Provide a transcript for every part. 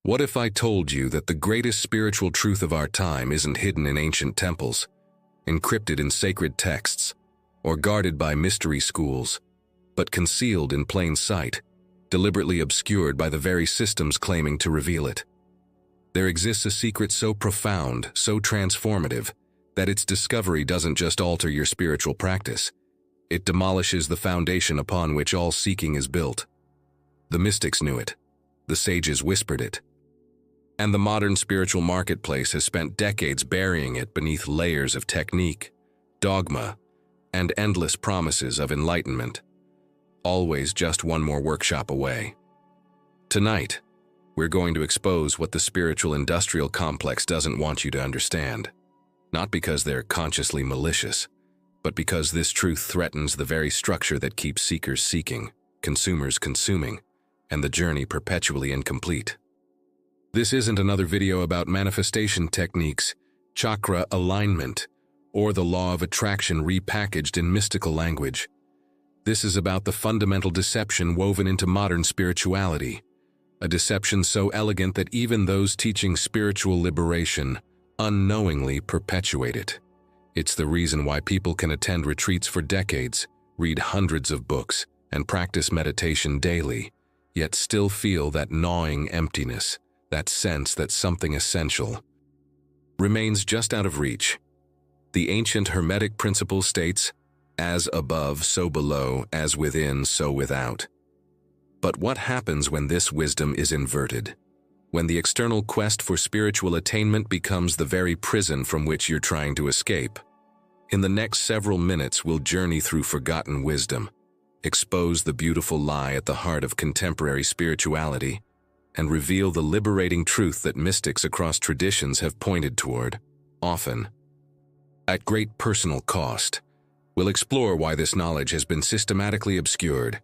What if I told you that the greatest spiritual truth of our time isn't hidden in ancient temples, encrypted in sacred texts, or guarded by mystery schools, but concealed in plain sight, deliberately obscured by the very systems claiming to reveal it? There exists a secret so profound, so transformative, that its discovery doesn't just alter your spiritual practice, it demolishes the foundation upon which all seeking is built. The mystics knew it, the sages whispered it, and the modern spiritual marketplace has spent decades burying it beneath layers of technique, dogma, and endless promises of enlightenment, always just one more workshop away. Tonight, we're going to expose what the spiritual industrial complex doesn't want you to understand, not because they're consciously malicious, but because this truth threatens the very structure that keeps seekers seeking, consumers consuming, and the journey perpetually incomplete. This isn't another video about manifestation techniques, chakra alignment, or the law of attraction repackaged in mystical language. This is about the fundamental deception woven into modern spirituality, a deception so elegant that even those teaching spiritual liberation unknowingly perpetuate it. It's the reason why people can attend retreats for decades, read hundreds of books, and practice meditation daily, yet still feel that gnawing emptiness, that sense that something essential remains just out of reach. The ancient Hermetic principle states, "As above, so below, as within, so without." But what happens when this wisdom is inverted? When the external quest for spiritual attainment becomes the very prison from which you're trying to escape? In the next several minutes, we'll journey through forgotten wisdom, expose the beautiful lie at the heart of contemporary spirituality, and reveal the liberating truth that mystics across traditions have pointed toward, often at great personal cost. We'll explore why this knowledge has been systematically obscured,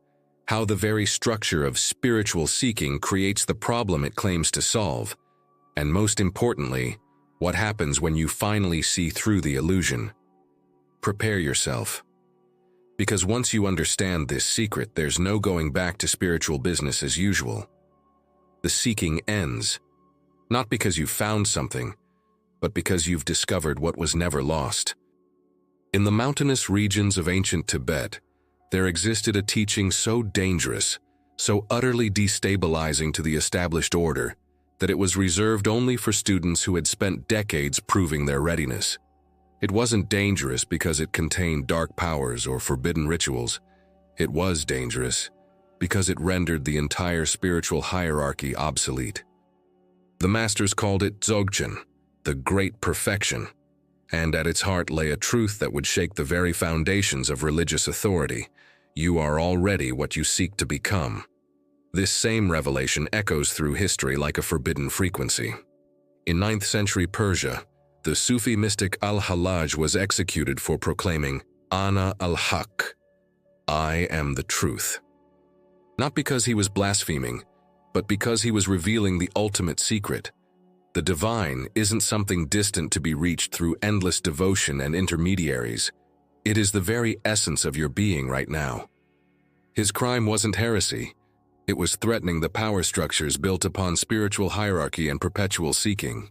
how the very structure of spiritual seeking creates the problem it claims to solve, and most importantly, what happens when you finally see through the illusion. Prepare yourself, because once you understand this secret, there's no going back to spiritual business as usual. The seeking ends, not because you've found something, but because you've discovered what was never lost. In the mountainous regions of ancient Tibet, there existed a teaching so dangerous, so utterly destabilizing to the established order, that it was reserved only for students who had spent decades proving their readiness. It wasn't dangerous because it contained dark powers or forbidden rituals. It was dangerous because it rendered the entire spiritual hierarchy obsolete. The masters called it Dzogchen, the Great Perfection, and at its heart lay a truth that would shake the very foundations of religious authority. You are already what you seek to become. This same revelation echoes through history like a forbidden frequency. In 9th century Persia, the Sufi mystic Al-Hallaj was executed for proclaiming, "Ana al-Haq," I am the truth. Not because he was blaspheming, but because he was revealing the ultimate secret. The divine isn't something distant to be reached through endless devotion and intermediaries. It is the very essence of your being right now. His crime wasn't heresy. It was threatening the power structures built upon spiritual hierarchy and perpetual seeking.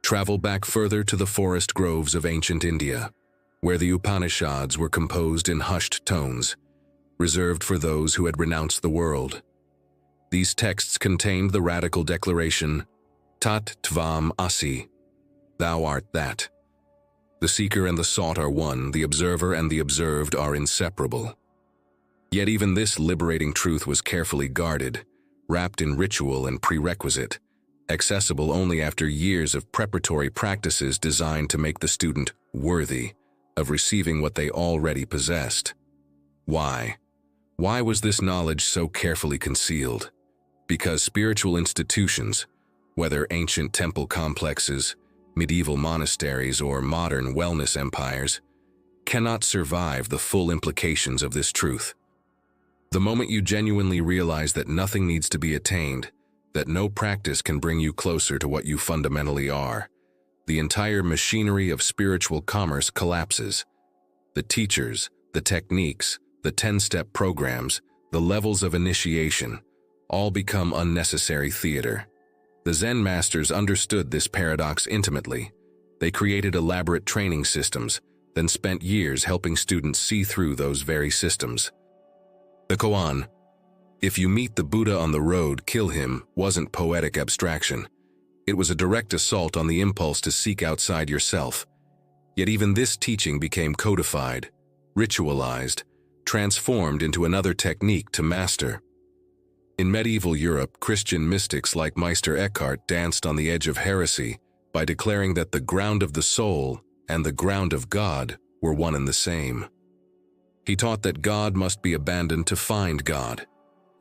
Travel back further to the forest groves of ancient India, where the Upanishads were composed in hushed tones, reserved for those who had renounced the world. These texts contained the radical declaration, Tat Tvam Asi, thou art that. The seeker and the sought are one, the observer and the observed are inseparable. Yet even this liberating truth was carefully guarded, wrapped in ritual and prerequisite, accessible only after years of preparatory practices designed to make the student worthy of receiving what they already possessed. Why? Why was this knowledge so carefully concealed? Because spiritual institutions, whether ancient temple complexes, medieval monasteries, or modern wellness empires, cannot survive the full implications of this truth. The moment you genuinely realize that nothing needs to be attained, that no practice can bring you closer to what you fundamentally are, the entire machinery of spiritual commerce collapses. The teachers, the techniques, the 10-step programs, the levels of initiation, all become unnecessary theater. The Zen masters understood this paradox intimately. They created elaborate training systems, then spent years helping students see through those very systems. The koan, "If you meet the Buddha on the road, kill him," wasn't poetic abstraction. It was a direct assault on the impulse to seek outside yourself. Yet even this teaching became codified, ritualized, transformed into another technique to master. In medieval Europe, Christian mystics like Meister Eckhart danced on the edge of heresy by declaring that the ground of the soul and the ground of God were one and the same. He taught that God must be abandoned to find God,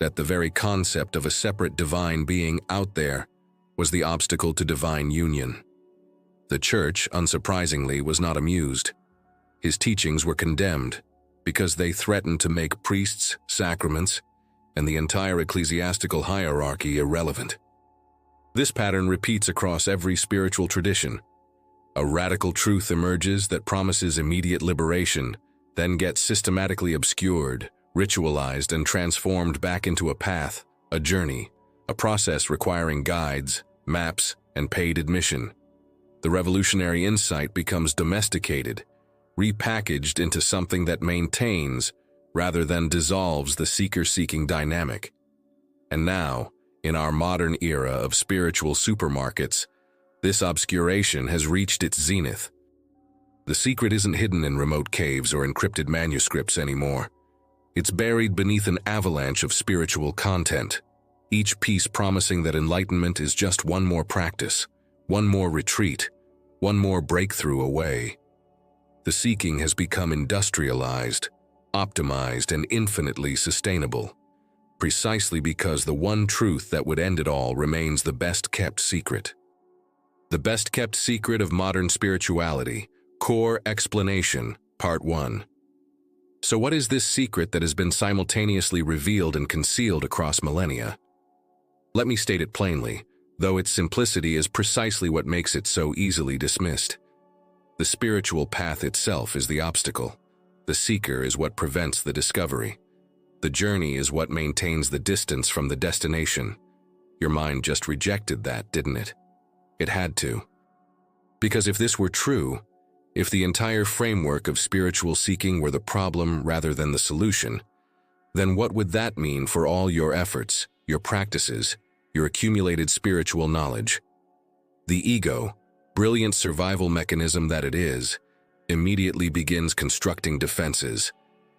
that the very concept of a separate divine being out there was the obstacle to divine union. The Church, unsurprisingly, was not amused. His teachings were condemned because they threatened to make priests, sacraments, and the entire ecclesiastical hierarchy irrelevant. This pattern repeats across every spiritual tradition. A radical truth emerges that promises immediate liberation, then gets systematically obscured, ritualized, and transformed back into a path, a journey, a process requiring guides, maps, and paid admission. The revolutionary insight becomes domesticated, repackaged into something that maintains rather than dissolves the seeker-seeking dynamic. And now, in our modern era of spiritual supermarkets, this obscuration has reached its zenith. The secret isn't hidden in remote caves or encrypted manuscripts anymore. It's buried beneath an avalanche of spiritual content, each piece promising that enlightenment is just one more practice, one more retreat, one more breakthrough away. The seeking has become industrialized, optimized, and infinitely sustainable, precisely because the one truth that would end it all remains the best-kept secret. The best-kept secret of modern spirituality, Core Explanation, Part 1. So what is this secret that has been simultaneously revealed and concealed across millennia? Let me state it plainly, though its simplicity is precisely what makes it so easily dismissed. The spiritual path itself is the obstacle. The seeker is what prevents the discovery. The journey is what maintains the distance from the destination. Your mind just rejected that, didn't it? It had to. Because if this were true, if the entire framework of spiritual seeking were the problem rather than the solution, then what would that mean for all your efforts, your practices, your accumulated spiritual knowledge? The ego, brilliant survival mechanism that it is, immediately begins constructing defenses.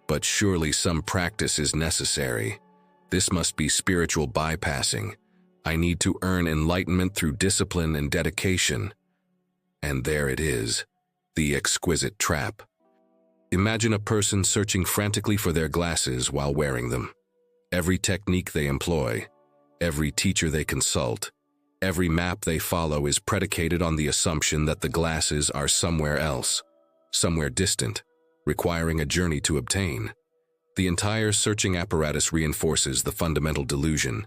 But surely some practice is necessary. This must be spiritual bypassing. I need to earn enlightenment through discipline and dedication. And there it is, the exquisite trap. Imagine a person searching frantically for their glasses while wearing them. Every technique they employ, every teacher they consult, every map they follow is predicated on the assumption that the glasses are somewhere else, somewhere distant, requiring a journey to obtain. The entire searching apparatus reinforces the fundamental delusion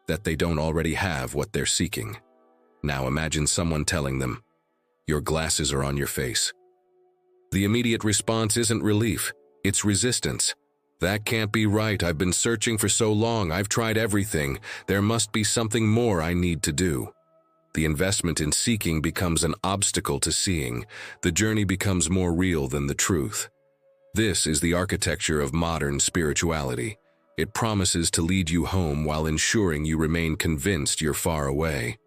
that they don't already have what they're seeking. Now imagine someone telling them, "Your glasses are on your face." The immediate response isn't relief, it's resistance. "That can't be right. I've been searching for so long. I've tried everything. There must be something more I need to do." The investment in seeking becomes an obstacle to seeing. The journey becomes more real than the truth. This is the architecture of modern spirituality. It promises to lead you home while ensuring you remain convinced you're far away.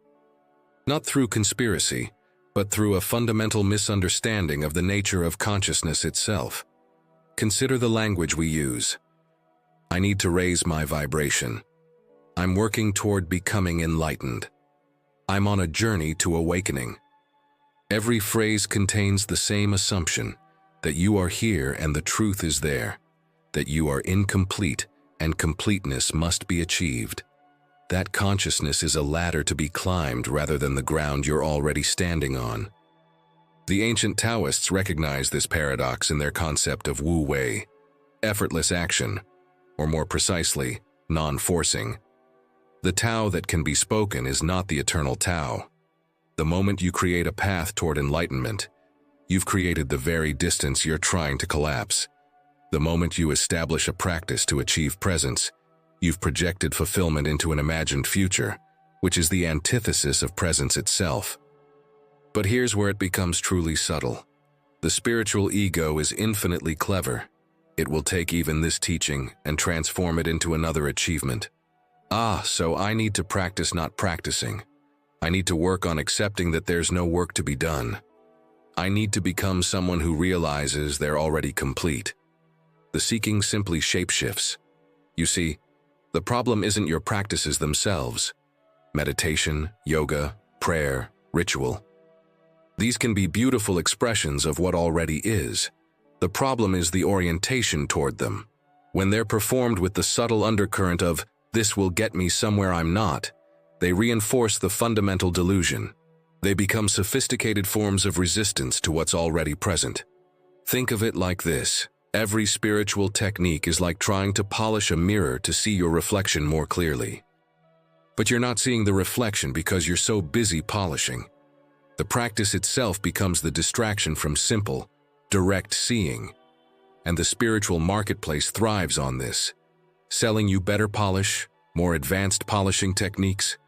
Not through conspiracy, but through a fundamental misunderstanding of the nature of consciousness itself. Consider the language we use. I need to raise my vibration. I'm working toward becoming enlightened. I'm on a journey to awakening. Every phrase contains the same assumption, that you are here and the truth is there, that you are incomplete and completeness must be achieved. That consciousness is a ladder to be climbed rather than the ground you're already standing on. The ancient Taoists recognized this paradox in their concept of Wu Wei, effortless action, or more precisely, non-forcing. The Tao that can be spoken is not the eternal Tao. The moment you create a path toward enlightenment, you've created the very distance you're trying to collapse. The moment you establish a practice to achieve presence, you've projected fulfillment into an imagined future. which is the antithesis of presence itself. But here's where it becomes truly subtle. The spiritual ego is infinitely clever. It will take even this teaching and transform it into another achievement. So I need to practice not practicing. I need to work on accepting that there's no work to be done. I need to become someone who realizes they're already complete. The seeking simply shapeshifts. You see, the problem isn't your practices themselves. Meditation, yoga, prayer, ritual. These can be beautiful expressions of what already is. The problem is the orientation toward them. When they're performed with the subtle undercurrent of, "This will get me somewhere I'm not," they reinforce the fundamental delusion. They become sophisticated forms of resistance to what's already present. Think of it like this. Every spiritual technique is like trying to polish a mirror to see your reflection more clearly. But you're not seeing the reflection because you're so busy polishing. The practice itself becomes the distraction from simple, direct seeing. And the spiritual marketplace thrives on this, selling you better polish, more advanced polishing techniques,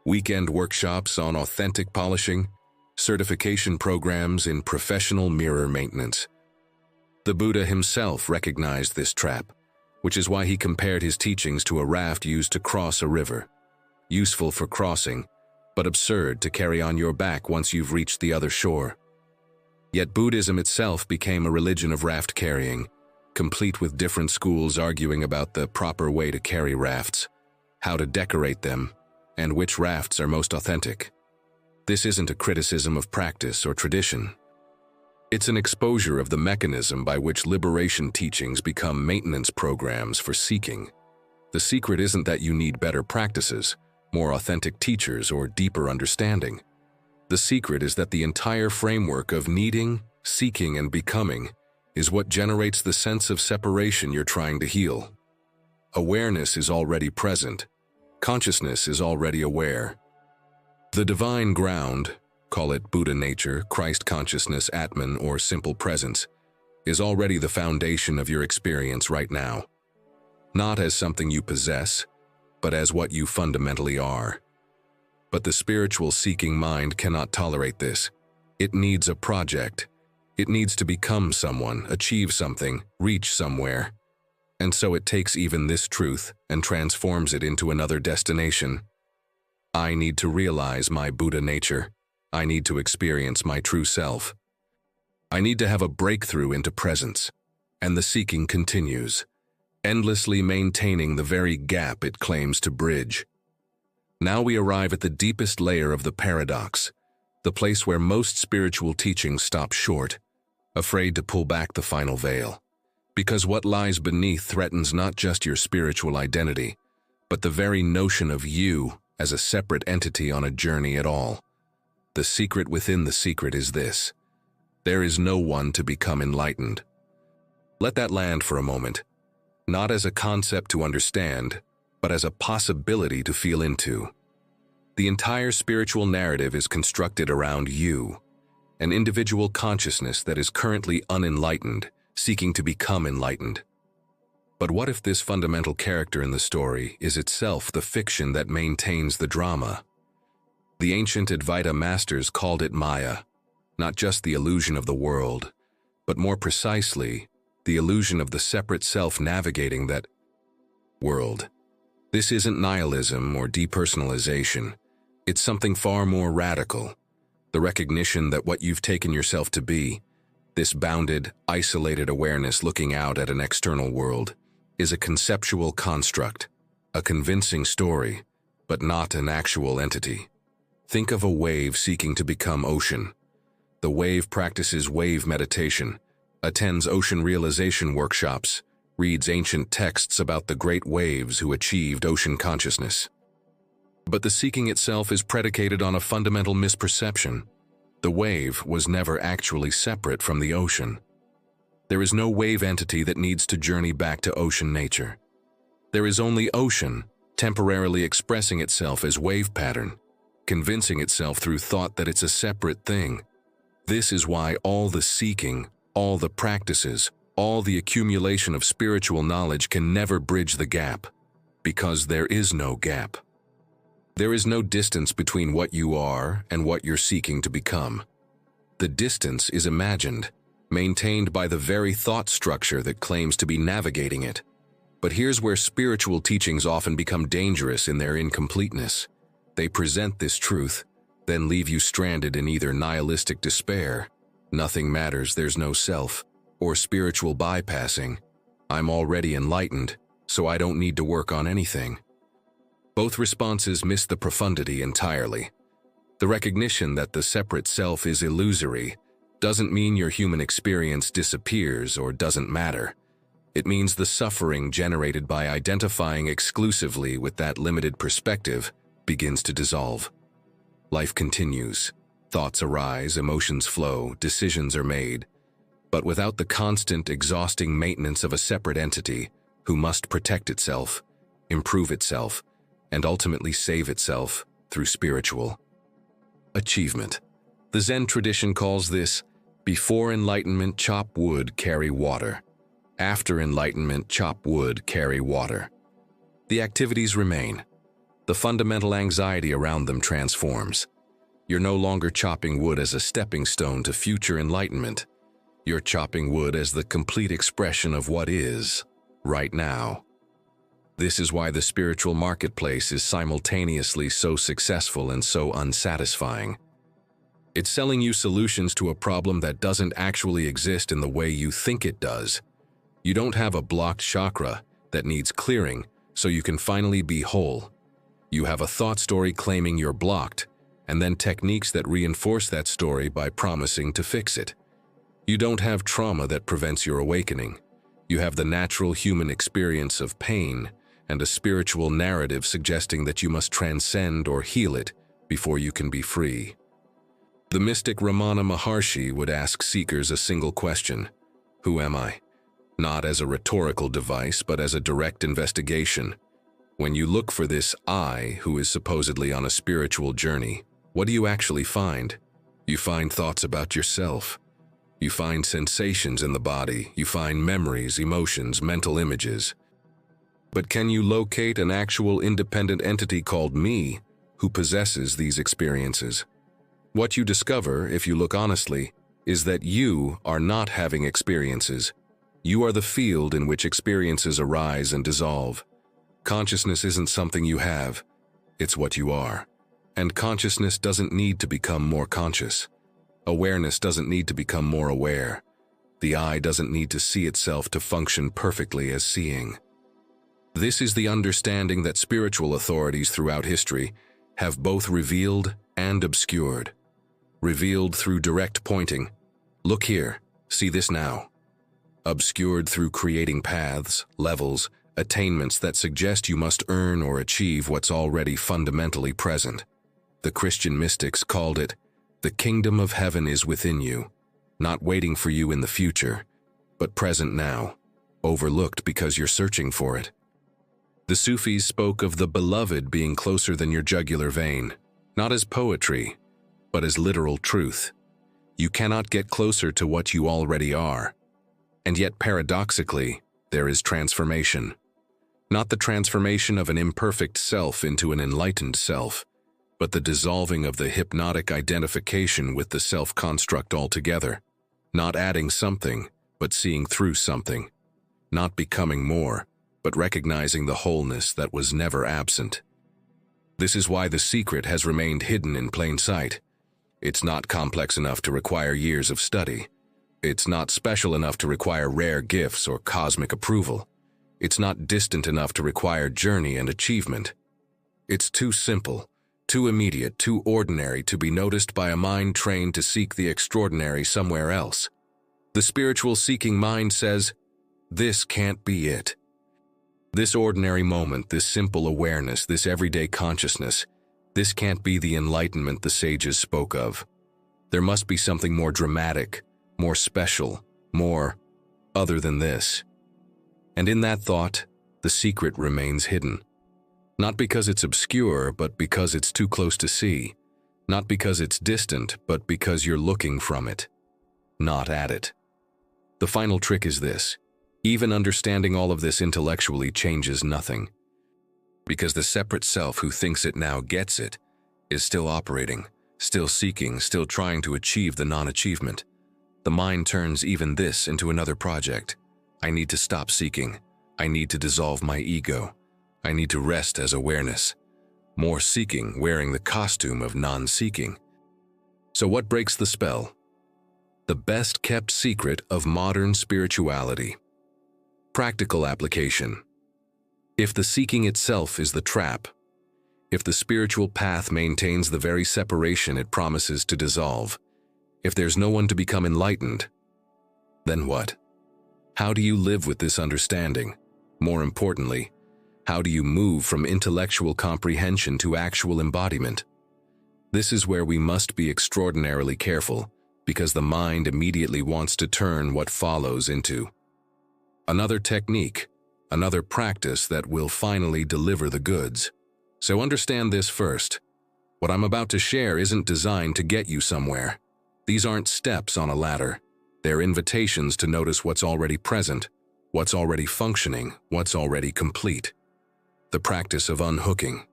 weekend workshops on authentic polishing, certification programs in professional mirror maintenance. The Buddha himself recognized this trap, which is why he compared his teachings to a raft used to cross a river. Useful for crossing, but absurd to carry on your back once you've reached the other shore. Yet Buddhism itself became a religion of raft carrying, complete with different schools arguing about the proper way to carry rafts, how to decorate them, and which rafts are most authentic. This isn't a criticism of practice or tradition. It's an exposure of the mechanism by which liberation teachings become maintenance programs for seeking. The secret isn't that you need better practices, more authentic teachers, or deeper understanding. The secret is that the entire framework of needing, seeking, and becoming is what generates the sense of separation you're trying to heal. Awareness is already present. Consciousness is already aware. The divine ground, call it Buddha nature, Christ consciousness, Atman, or simple presence, is already the foundation of your experience right now. Not as something you possess, but as what you fundamentally are. But the spiritual seeking mind cannot tolerate this. It needs a project. It needs to become someone, achieve something, reach somewhere. And so it takes even this truth and transforms it into another destination. I need to realize my Buddha nature. I need to experience my true self. I need to have a breakthrough into presence. And the seeking continues, endlessly maintaining the very gap it claims to bridge. Now we arrive at the deepest layer of the paradox, the place where most spiritual teachings stop short, afraid to pull back the final veil. Because what lies beneath threatens not just your spiritual identity, but the very notion of you as a separate entity on a journey at all. The secret within the secret is this: there is no one to become enlightened. Let that land for a moment, not as a concept to understand, but as a possibility to feel into. The entire spiritual narrative is constructed around you, an individual consciousness that is currently unenlightened, seeking to become enlightened. But what if this fundamental character in the story is itself the fiction that maintains the drama? The ancient Advaita masters called it Maya, not just the illusion of the world, but more precisely, the illusion of the separate self navigating that world. This isn't nihilism or depersonalization. It's something far more radical, the recognition that what you've taken yourself to be, this bounded, isolated awareness looking out at an external world, is a conceptual construct, a convincing story, but not an actual entity. Think of a wave seeking to become ocean. The wave practices wave meditation, attends ocean realization workshops, reads ancient texts about the great waves who achieved ocean consciousness. But the seeking itself is predicated on a fundamental misperception. The wave was never actually separate from the ocean. There is no wave entity that needs to journey back to ocean nature. There is only ocean, temporarily expressing itself as wave pattern, convincing itself through thought that it's a separate thing. This is why all the seeking, all the practices, all the accumulation of spiritual knowledge can never bridge the gap, because there is no gap. There is no distance between what you are and what you're seeking to become. The distance is imagined, maintained by the very thought structure that claims to be navigating it. But here's where spiritual teachings often become dangerous in their incompleteness. They present this truth, then leave you stranded in either nihilistic despair, nothing matters, there's no self, or spiritual bypassing, I'm already enlightened, so I don't need to work on anything. Both responses miss the profundity entirely. The recognition that the separate self is illusory doesn't mean your human experience disappears or doesn't matter. It means the suffering generated by identifying exclusively with that limited perspective begins to dissolve. Life continues. Thoughts arise, emotions flow, decisions are made. But without the constant, exhausting maintenance of a separate entity who must protect itself, improve itself, and ultimately save itself through spiritual achievement. The Zen tradition calls this, before enlightenment, chop wood, carry water. After enlightenment, chop wood, carry water. The activities remain. The fundamental anxiety around them transforms. You're no longer chopping wood as a stepping stone to future enlightenment. You're chopping wood as the complete expression of what is, right now. This is why the spiritual marketplace is simultaneously so successful and so unsatisfying. It's selling you solutions to a problem that doesn't actually exist in the way you think it does. You don't have a blocked chakra that needs clearing so you can finally be whole. You have a thought story claiming you're blocked, and then techniques that reinforce that story by promising to fix it. You don't have trauma that prevents your awakening. You have the natural human experience of pain and a spiritual narrative suggesting that you must transcend or heal it before you can be free. The mystic Ramana Maharshi would ask seekers a single question: who am I? Not as a rhetorical device, but as a direct investigation. When you look for this I who is supposedly on a spiritual journey, what do you actually find? You find thoughts about yourself. You find sensations in the body. You find memories, emotions, mental images. But can you locate an actual independent entity called me who possesses these experiences? What you discover, if you look honestly, is that you are not having experiences. You are the field in which experiences arise and dissolve. Consciousness isn't something you have, it's what you are. And consciousness doesn't need to become more conscious. Awareness doesn't need to become more aware. The I doesn't need to see itself to function perfectly as seeing. This is the understanding that spiritual authorities throughout history have both revealed and obscured. Revealed through direct pointing, look here, see this now. Obscured through creating paths, levels, attainments that suggest you must earn or achieve what's already fundamentally present. The Christian mystics called it, the kingdom of heaven is within you, not waiting for you in the future, but present now, overlooked because you're searching for it. The Sufis spoke of the beloved being closer than your jugular vein, not as poetry, but as literal truth. You cannot get closer to what you already are. And yet, paradoxically, there is transformation. Not the transformation of an imperfect self into an enlightened self, but the dissolving of the hypnotic identification with the self-construct altogether. Not adding something, but seeing through something. Not becoming more, but recognizing the wholeness that was never absent. This is why the secret has remained hidden in plain sight. It's not complex enough to require years of study. It's not special enough to require rare gifts or cosmic approval. It's not distant enough to require journey and achievement. It's too simple, too immediate, too ordinary to be noticed by a mind trained to seek the extraordinary somewhere else. The spiritual seeking mind says, this can't be it. This ordinary moment, this simple awareness, this everyday consciousness, this can't be the enlightenment the sages spoke of. There must be something more dramatic, more special, more other than this. And in that thought, the secret remains hidden. Not because it's obscure, but because it's too close to see. Not because it's distant, but because you're looking from it, not at it. The final trick is this. Even understanding all of this intellectually changes nothing. Because the separate self who thinks it now gets it is still operating, still seeking, still trying to achieve the non-achievement. The mind turns even this into another project. I need to stop seeking. I need to dissolve my ego. I need to rest as awareness. More seeking, wearing the costume of non-seeking. So what breaks the spell? The best-kept secret of modern spirituality. Practical application. If the seeking itself is the trap, if the spiritual path maintains the very separation it promises to dissolve, if there's no one to become enlightened, then what? How do you live with this understanding? More importantly, how do you move from intellectual comprehension to actual embodiment? This is where we must be extraordinarily careful, because the mind immediately wants to turn what follows into another technique, another practice that will finally deliver the goods. So understand this first. What I'm about to share isn't designed to get you somewhere. These aren't steps on a ladder. They're invitations to notice what's already present, what's already functioning, what's already complete. The practice of unhooking.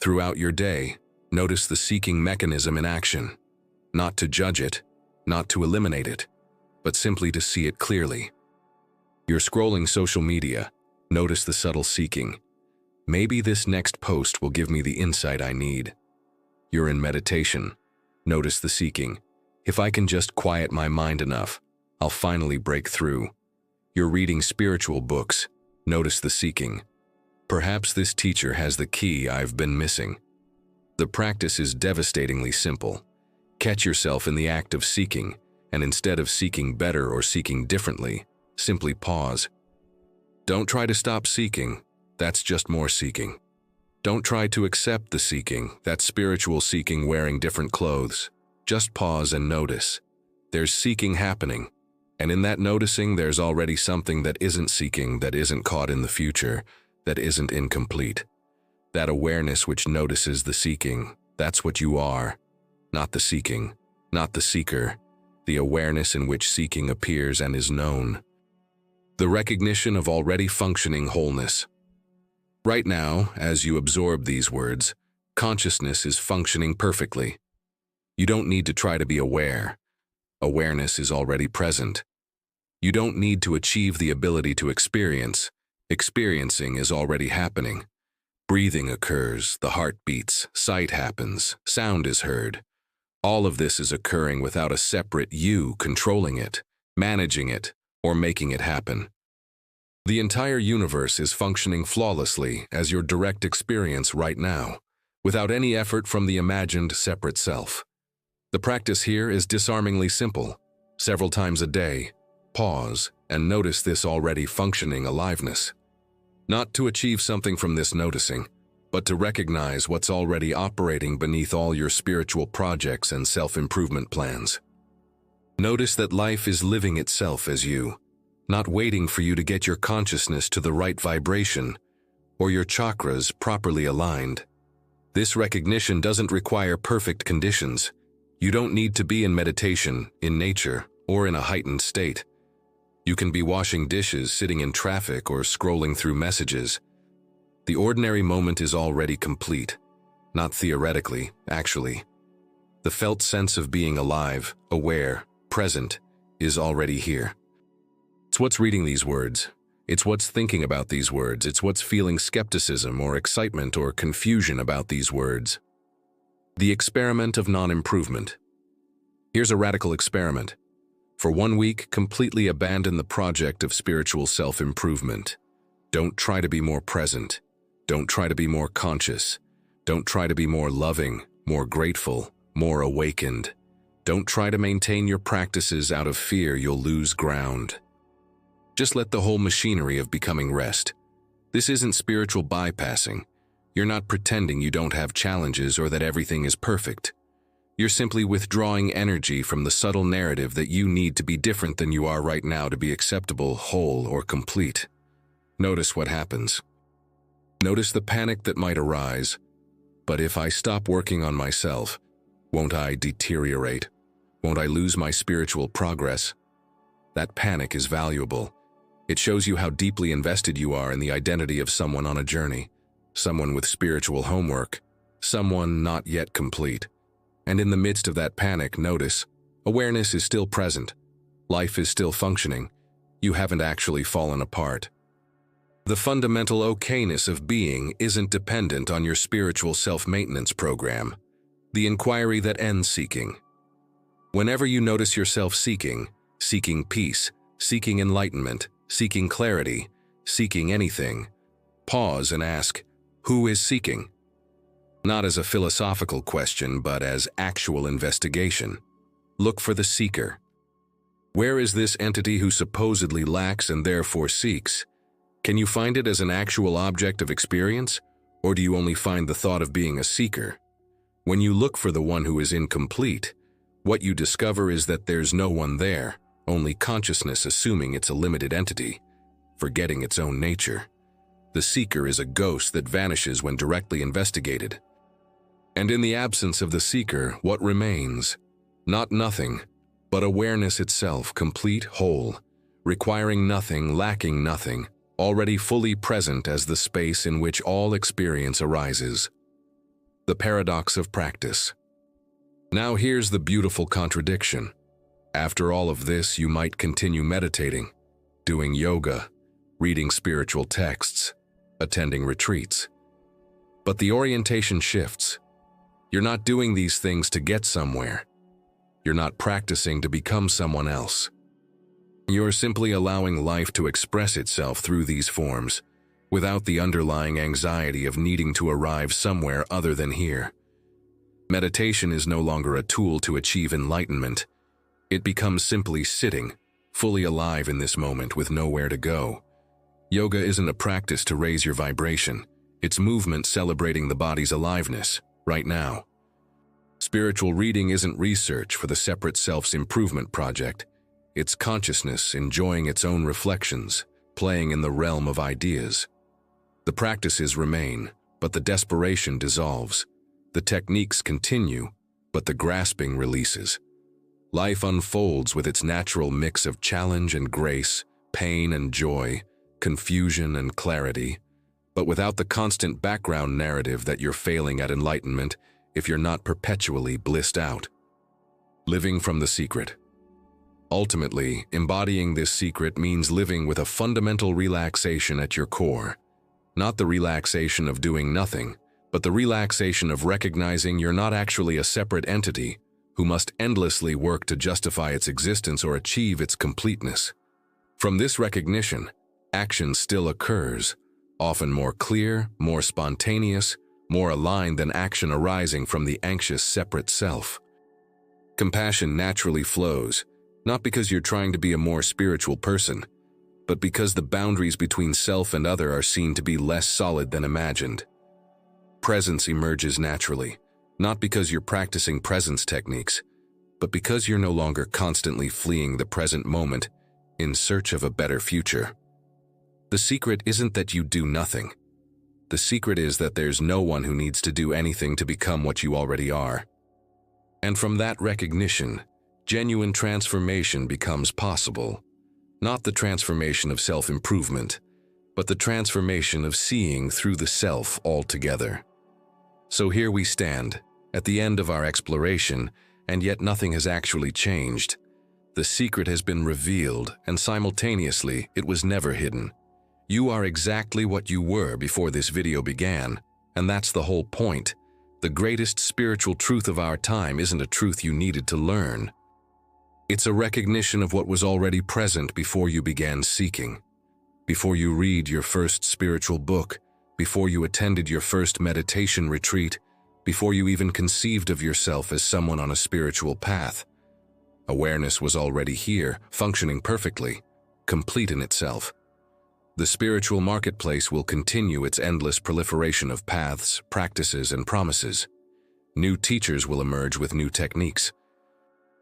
Throughout your day, notice the seeking mechanism in action. Not to judge it, not to eliminate it, but simply to see it clearly. You're scrolling social media. Notice the subtle seeking. Maybe this next post will give me the insight I need. You're in meditation. Notice the seeking. If I can just quiet my mind enough, I'll finally break through. You're reading spiritual books. Notice the seeking. Perhaps this teacher has the key I've been missing. The practice is devastatingly simple. Catch yourself in the act of seeking, and instead of seeking better or seeking differently, simply pause. Don't try to stop seeking. That's just more seeking. Don't try to accept the seeking. That's spiritual seeking wearing different clothes. Just pause and notice. There's seeking happening, and in that noticing there's already something that isn't seeking, that isn't caught in the future, that isn't incomplete. That awareness which notices the seeking, that's what you are. Not the seeking, not the seeker. The awareness in which seeking appears and is known. The recognition of already functioning wholeness. Right now, as you absorb these words, consciousness is functioning perfectly. You don't need to try to be aware. Awareness is already present. You don't need to achieve the ability to experience. Experiencing is already happening. Breathing occurs, the heart beats, sight happens, sound is heard. All of this is occurring without a separate you controlling it, managing it, or making it happen. The entire universe is functioning flawlessly as your direct experience right now, without any effort from the imagined separate self. The practice here is disarmingly simple. Several times a day, pause and notice this already functioning aliveness. Not to achieve something from this noticing, but to recognize what's already operating beneath all your spiritual projects and self-improvement plans. Notice that life is living itself as you, not waiting for you to get your consciousness to the right vibration or your chakras properly aligned. This recognition doesn't require perfect conditions. You don't need to be in meditation, in nature, or in a heightened state. You can be washing dishes, sitting in traffic, or scrolling through messages. The ordinary moment is already complete, not theoretically, actually. The felt sense of being alive, aware, present, is already here. It's what's reading these words. It's what's thinking about these words. It's what's feeling skepticism or excitement or confusion about these words. The experiment of non-improvement. Here's a radical experiment. For 1 week, completely abandon the project of spiritual self-improvement. Don't try to be more present. Don't try to be more conscious. Don't try to be more loving, more grateful, more awakened. Don't try to maintain your practices out of fear you'll lose ground. Just let the whole machinery of becoming rest. This isn't spiritual bypassing. You're not pretending you don't have challenges or that everything is perfect. You're simply withdrawing energy from the subtle narrative that you need to be different than you are right now to be acceptable, whole, or complete. Notice what happens. Notice the panic that might arise. But if I stop working on myself, won't I deteriorate? Won't I lose my spiritual progress? That panic is valuable. It shows you how deeply invested you are in the identity of someone on a journey. someone with spiritual homework, someone not yet complete. And in the midst of that panic, notice, awareness is still present. Life is still functioning. You haven't actually fallen apart. The fundamental okayness of being isn't dependent on your spiritual self-maintenance program, the inquiry that ends seeking. Whenever you notice yourself seeking peace, seeking enlightenment, seeking clarity, seeking anything, pause and ask, who is seeking? Not as a philosophical question, but as actual investigation. Look for the seeker. Where is this entity who supposedly lacks and therefore seeks? Can you find it as an actual object of experience, or do you only find the thought of being a seeker? When you look for the one who is incomplete, what you discover is that there's no one there, only consciousness assuming it's a limited entity, forgetting its own nature. The seeker is a ghost that vanishes when directly investigated. And in the absence of the seeker, what remains? Not nothing, but awareness itself, complete, whole, requiring nothing, lacking nothing, already fully present as the space in which all experience arises. The paradox of practice. Now here's the beautiful contradiction. After all of this, you might continue meditating, doing yoga, reading spiritual texts, attending retreats. But the orientation shifts. You're not doing these things to get somewhere. You're not practicing to become someone else. You're simply allowing life to express itself through these forms, without the underlying anxiety of needing to arrive somewhere other than here. Meditation is no longer a tool to achieve enlightenment. It becomes simply sitting, fully alive in this moment with nowhere to go. Yoga isn't a practice to raise your vibration. It's movement celebrating the body's aliveness, right now. Spiritual reading isn't research for the separate self's improvement project. It's consciousness enjoying its own reflections, playing in the realm of ideas. The practices remain, but the desperation dissolves. The techniques continue, but the grasping releases. Life unfolds with its natural mix of challenge and grace, pain and joy, confusion and clarity, but without the constant background narrative that you're failing at enlightenment if you're not perpetually blissed out. Living from the secret. Ultimately, embodying this secret means living with a fundamental relaxation at your core. Not the relaxation of doing nothing, but the relaxation of recognizing you're not actually a separate entity who must endlessly work to justify its existence or achieve its completeness. From this recognition, action still occurs, often more clear, more spontaneous, more aligned than action arising from the anxious separate self. Compassion naturally flows, not because you're trying to be a more spiritual person, but because the boundaries between self and other are seen to be less solid than imagined. Presence emerges naturally, not because you're practicing presence techniques, but because you're no longer constantly fleeing the present moment in search of a better future. The secret isn't that you do nothing. The secret is that there's no one who needs to do anything to become what you already are. And from that recognition, genuine transformation becomes possible. Not the transformation of self-improvement, but the transformation of seeing through the self altogether. So here we stand, at the end of our exploration, and yet nothing has actually changed. The secret has been revealed, and simultaneously, it was never hidden. You are exactly what you were before this video began, and that's the whole point. The greatest spiritual truth of our time isn't a truth you needed to learn. It's a recognition of what was already present before you began seeking. Before you read your first spiritual book, before you attended your first meditation retreat, before you even conceived of yourself as someone on a spiritual path. Awareness was already here, functioning perfectly, complete in itself. The spiritual marketplace will continue its endless proliferation of paths, practices, and promises. New teachers will emerge with new techniques.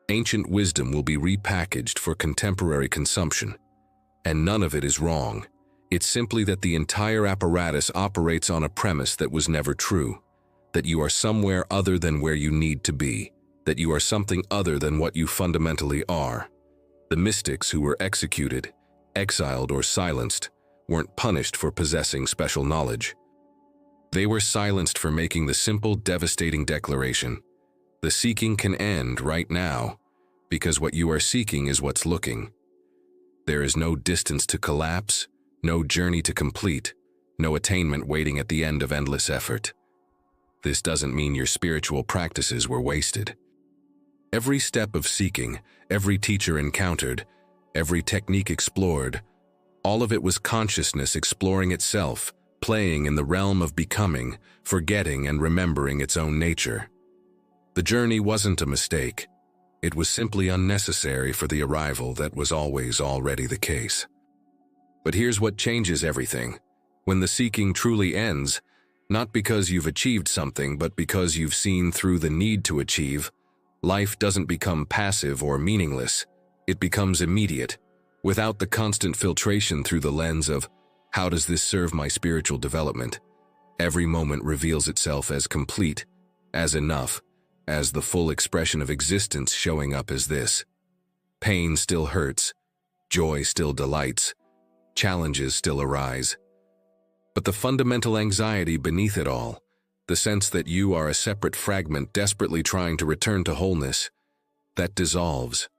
Ancient wisdom will be repackaged for contemporary consumption. And none of it is wrong. It's simply that the entire apparatus operates on a premise that was never true. That you are somewhere other than where you need to be. That you are something other than what you fundamentally are. The mystics who were executed, exiled, or silenced weren't punished for possessing special knowledge. They were silenced for making the simple, devastating declaration: the seeking can end right now, because what you are seeking is what's looking. There is no distance to collapse, no journey to complete, no attainment waiting at the end of endless effort. This doesn't mean your spiritual practices were wasted. Every step of seeking, every teacher encountered, every technique explored, all of it was consciousness exploring itself, playing in the realm of becoming, forgetting and remembering its own nature. The journey wasn't a mistake. It was simply unnecessary for the arrival that was always already the case. But here's what changes everything. When the seeking truly ends, not because you've achieved something, but because you've seen through the need to achieve, life doesn't become passive or meaningless. It becomes immediate, without the constant filtration through the lens of, how does this serve my spiritual development? Every moment reveals itself as complete, as enough, as the full expression of existence showing up as this. Pain still hurts, joy still delights, challenges still arise. But the fundamental anxiety beneath it all, the sense that you are a separate fragment desperately trying to return to wholeness, that dissolves.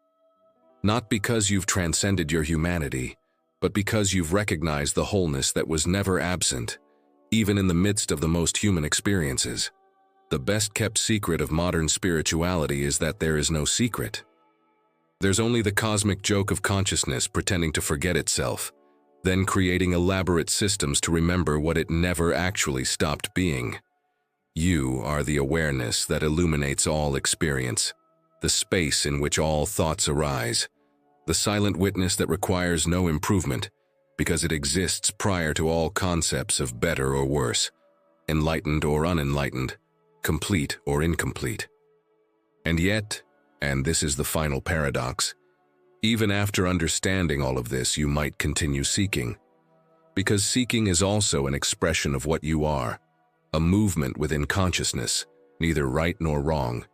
Not because you've transcended your humanity, but because you've recognized the wholeness that was never absent, even in the midst of the most human experiences. The best-kept secret of modern spirituality is that there is no secret. There's only the cosmic joke of consciousness pretending to forget itself, then creating elaborate systems to remember what it never actually stopped being. You are the awareness that illuminates all experience, the space in which all thoughts arise, the silent witness that requires no improvement because it exists prior to all concepts of better or worse, enlightened or unenlightened, complete or incomplete. And yet, and this is the final paradox, even after understanding all of this, you might continue seeking. Because seeking is also an expression of what you are, a movement within consciousness, neither right nor wrong.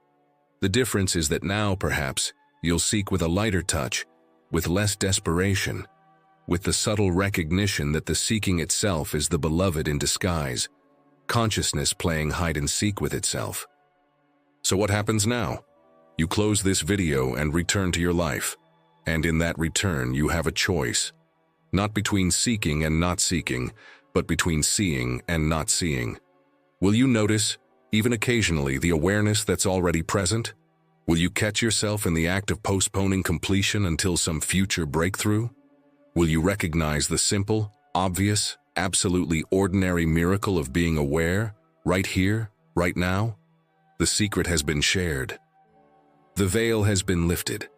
The difference is that now, perhaps, you'll seek with a lighter touch, with less desperation, with the subtle recognition that the seeking itself is the beloved in disguise, consciousness playing hide-and-seek with itself. So what happens now? You close this video and return to your life. And in that return, you have a choice. Not between seeking and not seeking, but between seeing and not seeing. Will you notice, even occasionally, the awareness that's already present? Will you catch yourself in the act of postponing completion until some future breakthrough? Will you recognize the simple, obvious, absolutely ordinary miracle of being aware, right here, right now? The secret has been shared. The veil has been lifted,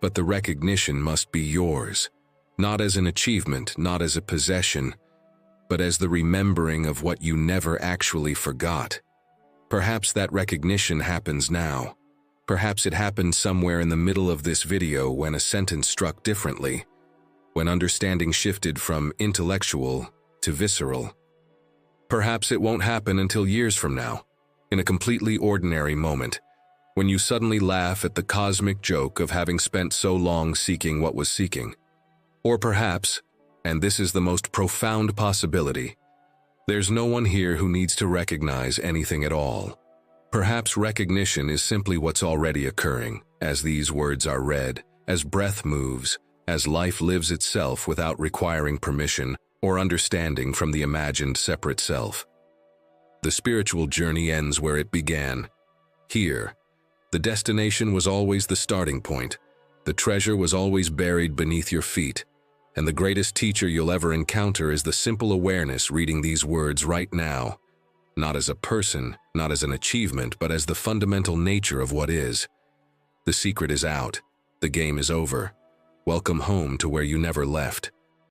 but the recognition must be yours, not as an achievement, not as a possession, but as the remembering of what you never actually forgot. Perhaps that recognition happens now. Perhaps it happened somewhere in the middle of this video when a sentence struck differently, when understanding shifted from intellectual to visceral. Perhaps it won't happen until years from now, in a completely ordinary moment, when you suddenly laugh at the cosmic joke of having spent so long seeking what was seeking. Or perhaps, and this is the most profound possibility, there's no one here who needs to recognize anything at all. Perhaps recognition is simply what's already occurring, as these words are read, as breath moves, as life lives itself without requiring permission or understanding from the imagined separate self. The spiritual journey ends where it began. Here, the destination was always the starting point, the treasure was always buried beneath your feet, and the greatest teacher you'll ever encounter is the simple awareness reading these words right now, not as a person, not as an achievement, but as the fundamental nature of what is. The secret is out. The game is over. Welcome home to where you never left.